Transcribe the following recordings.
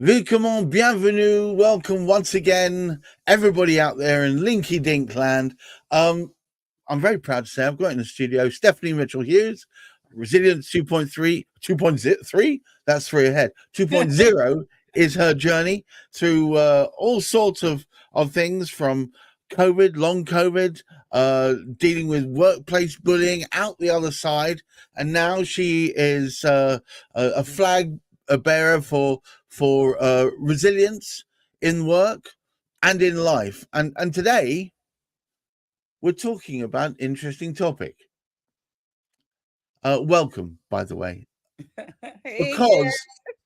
Willkommen, bienvenue, welcome once again, everybody out there in Linky Dink land. I'm very proud to say I've got in the studio Stephanie Mitchell Hughes, Resilience 2.3, 2.3, that's three ahead. 2.0 is her journey through all sorts of things from COVID, long COVID, dealing with workplace bullying out the other side. And now she is a flag bearer for resilience in work and in life. And today we're talking about an interesting topic. Welcome, by the way, Hey, Gareth. because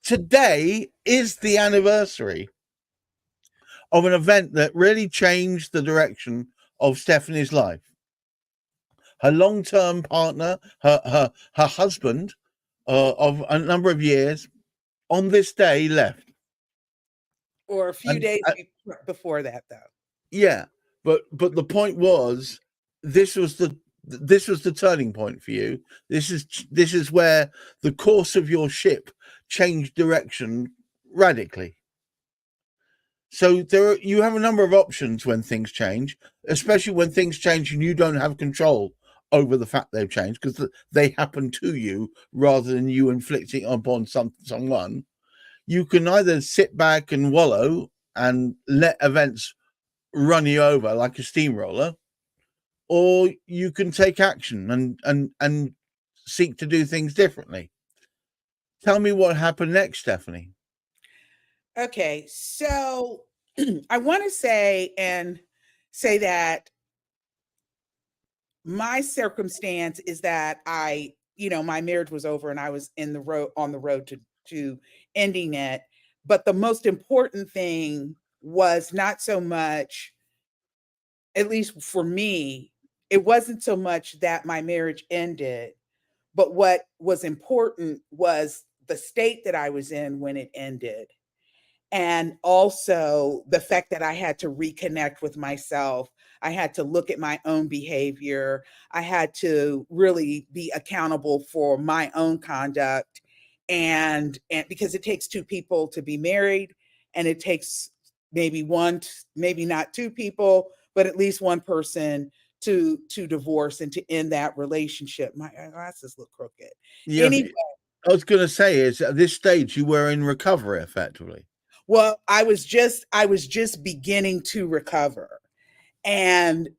today is the anniversary of an event that really changed the direction of Stephanie's life. Her long-term partner, her husband of a number of years, on this day left. Or a few And days before that, though. yeah, but the point was, this was the turning point for you. This is where the course of your ship changed direction radically. So you have a number of options when things change, especially when things change and you don't have control over the fact they've changed because they happen to you rather than you inflicting upon someone. You can either sit back and wallow and let events run you over like a steamroller, or you can take action and seek to do things differently. Tell me what happened next, Stephanie. Okay, so I want to say that my circumstance is that my marriage was over and I was on the road to ending it. But the most important thing was not so much, at least for me, it wasn't so much that my marriage ended, but what was important was the state that I was in when it ended. And also the fact that I had to reconnect with myself. I had to look at my own behavior. I had to really be accountable for my own conduct. And because it takes two people to be married, and it takes maybe one, maybe not two people, but at least one person to divorce and to end that relationship. My glasses look crooked. Yeah, Anyway, I was going to say is at this stage you were in recovery effectively. well, I was just beginning to recover. And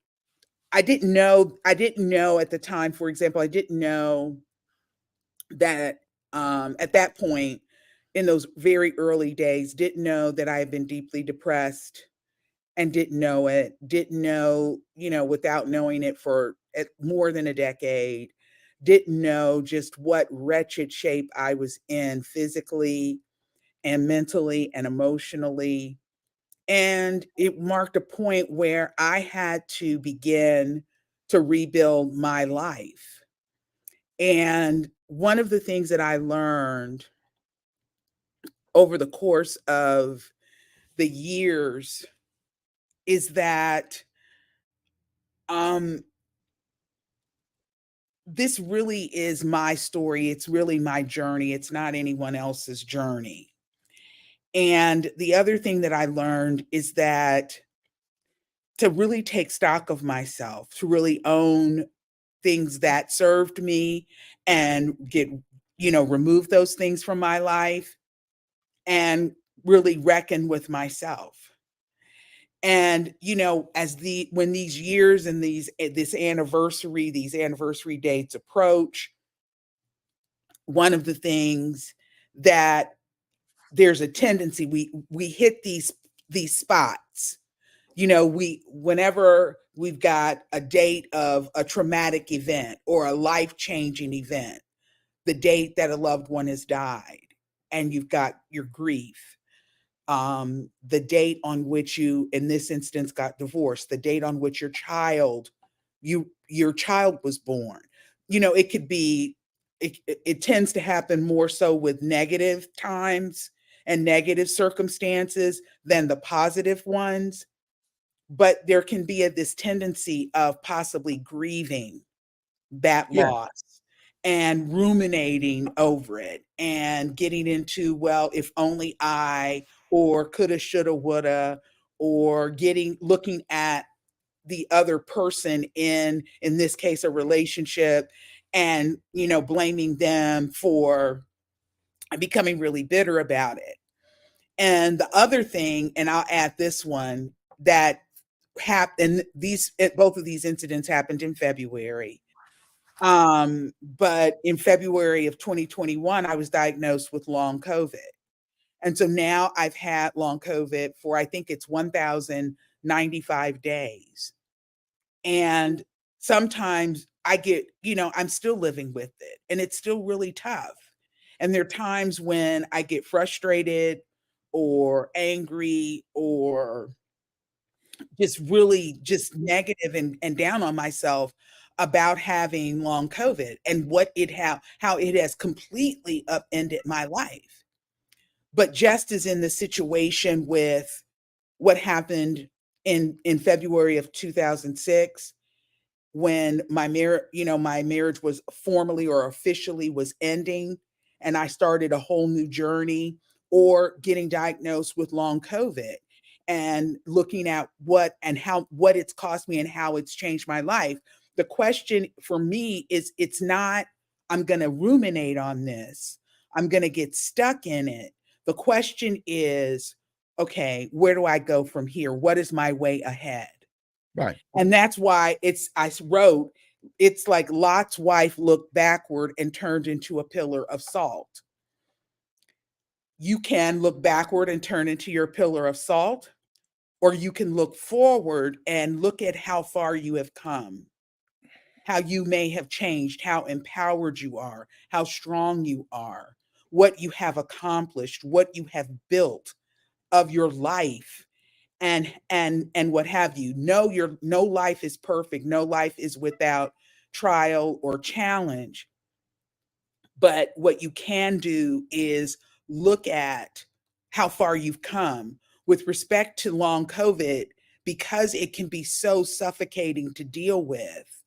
I didn't know at the time, for example, I didn't know that at that point in those very early days, didn't know that I had been deeply depressed and didn't know it, didn't know, without knowing it for more than a decade, didn't know just what wretched shape I was in physically and mentally and emotionally. And it marked a point where I had to begin to rebuild my life. And one of the things that I learned over the course of the years is that um, this really is my story. It's really my journey. It's not anyone else's journey. And the other thing that I learned is that to really take stock of myself, to really own things that served me and remove those things from my life and really reckon with myself. And as the when these years and these anniversary dates approach, one of the things that there's a tendency, we hit these spots. We whenever we've got a date of a traumatic event or a life-changing event, the date that a loved one has died, and you've got your grief, the date on which you, in this instance, got divorced, the date on which your child was born. It could be, it tends to happen more so with negative times and negative circumstances than the positive ones. But there can be this tendency of possibly grieving that Yeah, loss. and ruminating over it and getting into, well, if only I, or coulda, shoulda, woulda, or looking at the other person in this case a relationship, and blaming them for becoming really bitter about it. And the other thing, and I'll add this one, that happened, both of these incidents happened in February. But in February of 2021, I was diagnosed with long COVID. And so now I've had long COVID for, I think it's 1,095 days. And sometimes I get, I'm still living with it and it's still really tough. And there are times when I get frustrated or angry or just really just negative and down on myself about having long COVID and how it has completely upended my life. But just as in the situation with what happened in February of 2006, when my marriage was formally or officially was ending, and I started a whole new journey, or getting diagnosed with long COVID and looking at what it's cost me and how it's changed my life. The question for me is, it's not, I'm going to ruminate on this, I'm going to get stuck in it. The question is, okay, where do I go from here? What is my way ahead? Right. And that's why I wrote, it's like Lot's wife looked backward and turned into a pillar of salt. You can look backward and turn into your pillar of salt, or you can look forward and look at how far you have come, how you may have changed, how empowered you are, how strong you are, what you have accomplished, what you have built of your life, and what have you. No life is perfect, no life is without trial or challenge, but what you can do is look at how far you've come. With respect to long COVID, because it can be so suffocating to deal with,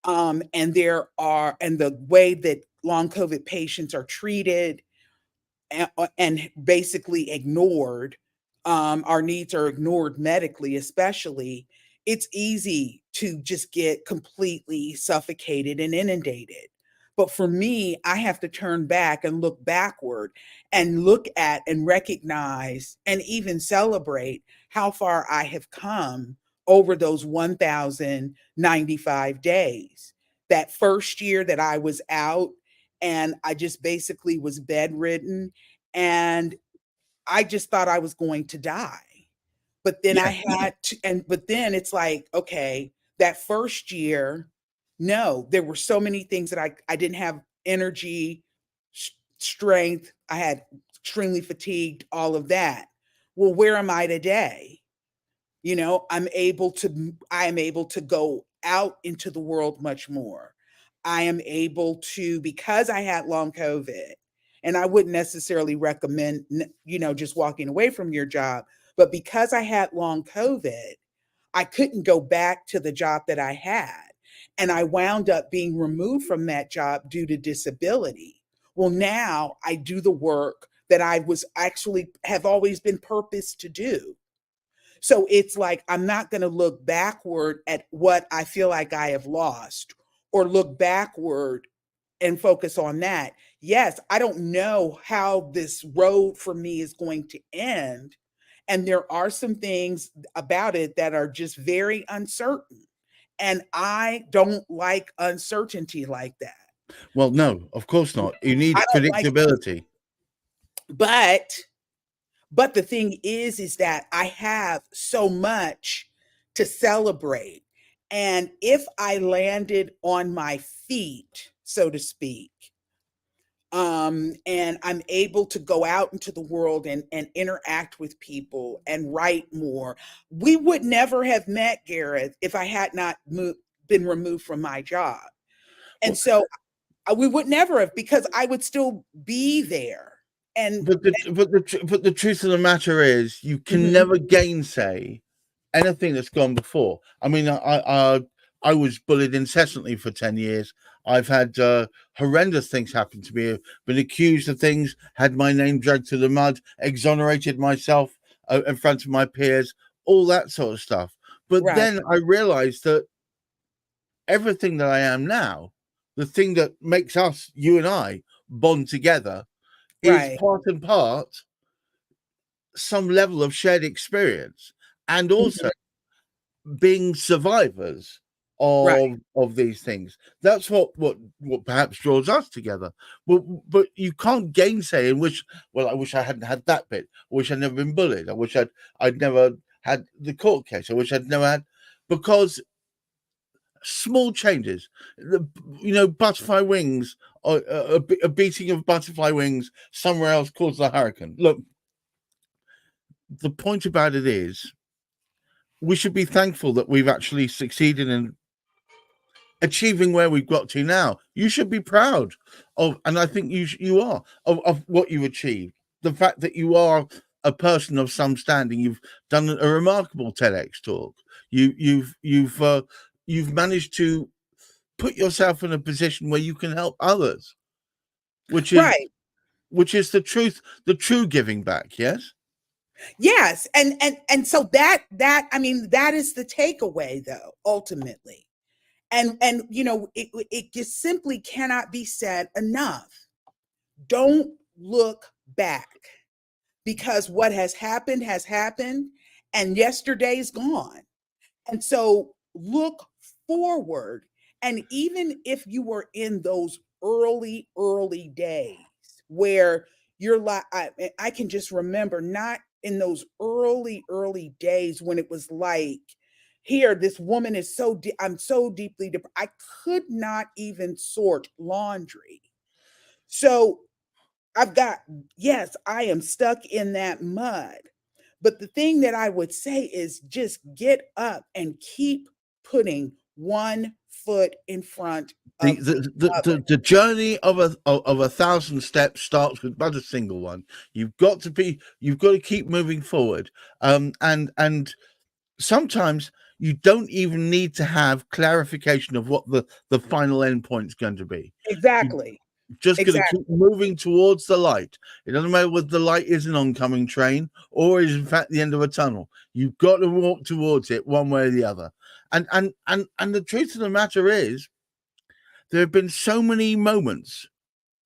and the way that long COVID patients are treated and basically ignored, our needs are ignored medically, especially, it's easy to just get completely suffocated and inundated. But for me, I have to turn back and look backward and look at and recognize and even celebrate how far I have come over those 1,095 days. That first year that I was out and I just basically was bedridden, and I just thought I was going to die. But then Yeah. I had to, but then it's like, okay, that first year, no, there were so many things that I didn't have energy, strength. I had extremely fatigued, all of that. Well, where am I today? I am able to go out into the world much more. I am able to, because I had long COVID, and I wouldn't necessarily recommend, just walking away from your job, but because I had long COVID, I couldn't go back to the job that I had. And I wound up being removed from that job due to disability. Well, now I do the work that I was actually have always been purposed to do. So it's like, I'm not going to look backward at what I feel like I have lost, or look backward and focus on that. Yes, I don't know how this road for me is going to end. And there are some things about it that are just very uncertain. And I don't like uncertainty like that. Well, no, of course not. You I need don't like, predictability. but the thing is that I have so much to celebrate. And if I landed on my feet, so to speak, and I'm able to go out into the world and interact with people and write more, we would never have met, Gareth, if I had not been removed from my job. And Well, so we would never have, because I would still be there. And but the truth of the matter is, you can Mhm. never gainsay anything that's gone before. I mean, I was bullied incessantly for 10 years. I've had horrendous things happen to me. I've been accused of things, had my name dragged to the mud, exonerated myself in front of my peers, all that sort of stuff. But Right. then I realized that everything that I am now, the thing that makes us, you and I, bond together, is Right. part and part some level of shared experience, and Mhm. also being survivors Right. of these things. That's what perhaps draws us together. But you can't gainsay and wish. Well, I wish I hadn't had that bit. I wish I'd never been bullied. I wish I'd never had the court case. I wish I'd never had, because small changes, butterfly wings, or a beating of butterfly wings somewhere else caused the hurricane. Look, the point about it is, we should be thankful that we've actually succeeded in achieving where we've got to now. You should be proud of, and I think you are, of what you've achieved. The fact that you are a person of some standing. You've done a remarkable TEDx talk. You've managed to put yourself in a position where you can help others, which is Right. the truth, the true giving back. Yes. Yes. And so that I mean, that is the takeaway though, ultimately. And it just simply cannot be said enough. Don't look back, because what has happened, and yesterday's gone. And so look forward. And even if you were in those early days where you're like, I can just remember, not in those early days when it was like, here, this woman is I'm so deeply I could not even sort laundry. So I've got, yes, I am stuck in that mud. But the thing that I would say is just get up and keep putting one foot in front The, of the the, the, other. the, the journey of a thousand steps starts with but a single one. You've got to keep moving forward. And sometimes you don't even need to have clarification of what the final endpoint is going to be. You Exactly. just got to Exactly. keep moving towards the light. It doesn't matter whether the light is an oncoming train or is in fact the end of a tunnel. You've got to walk towards it one way or the other. And the truth of the matter is, there have been so many moments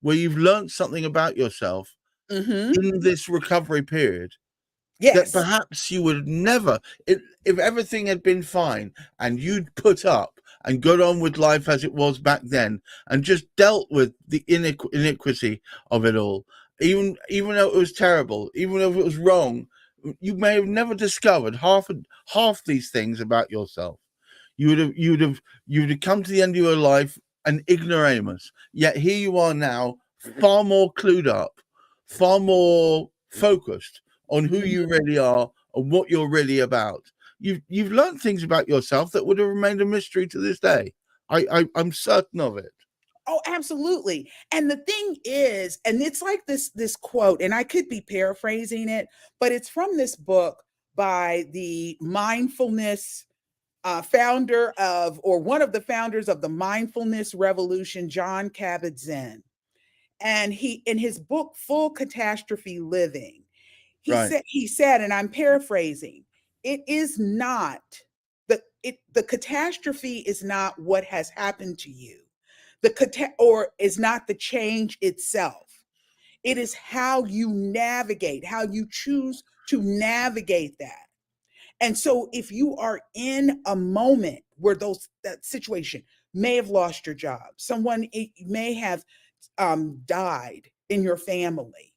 where you've learned something about yourself Hmm. in this recovery period that Yes. perhaps you would never, if everything had been fine and you'd put up and got on with life as it was back then and just dealt with the iniquity of it all, even though it was terrible, even though it was wrong, you may have never discovered half these things about yourself. You would have come to the end of your life an ignoramus. Yet here you are now, far more clued up, far more focused on who you Mhm. really are and what you're really about. You've learned things about yourself that would have remained a mystery to this day. I'm certain of it. Oh, absolutely. And the thing is, and it's like this quote, and I could be paraphrasing it, but it's from this book by the mindfulness founder of, or one of the founders of the mindfulness revolution, John Kabat-Zinn. And he, in his book Full Catastrophe Living, Right. he said, and I'm paraphrasing, it is not the catastrophe is not what has happened to you. Or is not the change itself. It is how you navigate, how you choose to navigate that. And so if you are in a moment where that situation, may have lost your job, someone may have died in your family,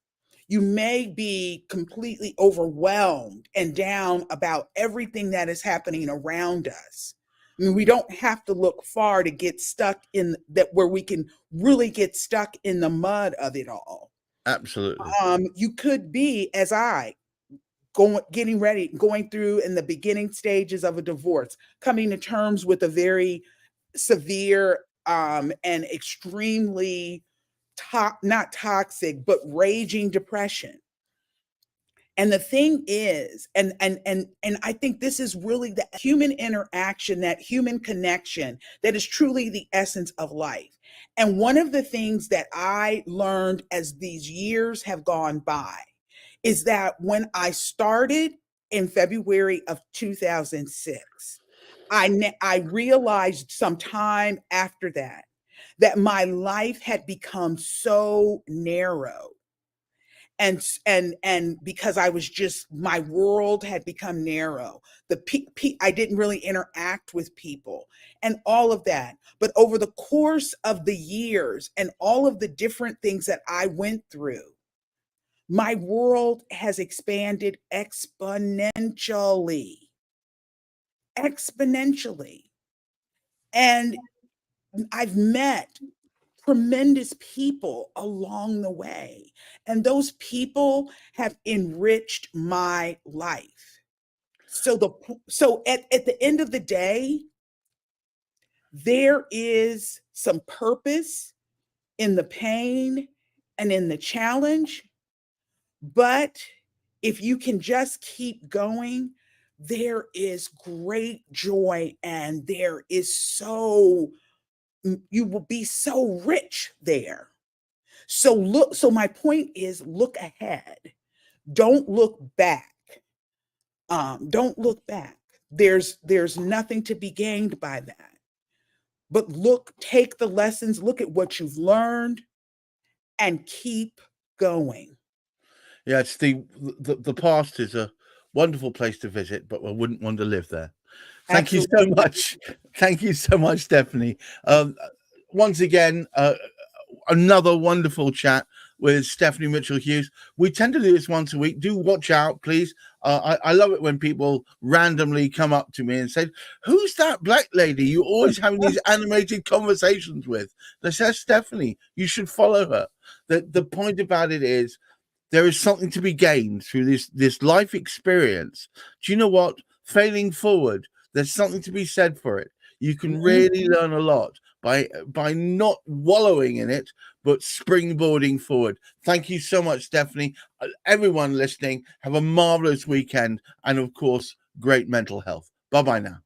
you may be completely overwhelmed and down about everything that is happening around us. I mean, we don't have to look far to get stuck in that, where we can really get stuck in the mud of it all. Absolutely. You could be, as I, going through in the beginning stages of a divorce, coming to terms with a very severe and extremely not toxic, but raging depression. And the thing is, and I think this is really the human interaction, that human connection, that is truly the essence of life. And one of the things that I learned as these years have gone by is that when I started in February of 2006, I realized sometime after that that my life had become so narrow, and because I was just, my world had become narrow. I didn't really interact with people and all of that. But over the course of the years and all of the different things that I went through, my world has expanded exponentially. Exponentially. And I've met tremendous people along the way. And those people have enriched my life. So at the end of the day, there is some purpose in the pain and in the challenge. But if you can just keep going, there is great joy, and there is you will be so rich there. So my point is, look ahead. Don't look back. Don't look back. There's nothing to be gained by that. But take the lessons, look at what you've learned, and keep going. Yeah, it's the past is a wonderful place to visit, but I wouldn't want to live there. Thank you so much. Thank you so much, Stephanie. Once again, another wonderful chat with Stephanie Mitchell Hughes. We tend to do this once a week. Do watch out, please. I love it when people randomly come up to me and say, "Who's that black lady you always having these animated conversations with?" They say, "Stephanie, you should follow her." The point about it is, there is something to be gained through this life experience. Do you know what? Failing forward, there's something to be said for it. You can really learn a lot by not wallowing in it, but springboarding forward. Thank you so much, Stephanie. Everyone listening, have a marvelous weekend, and of course, great mental health. Bye-bye now.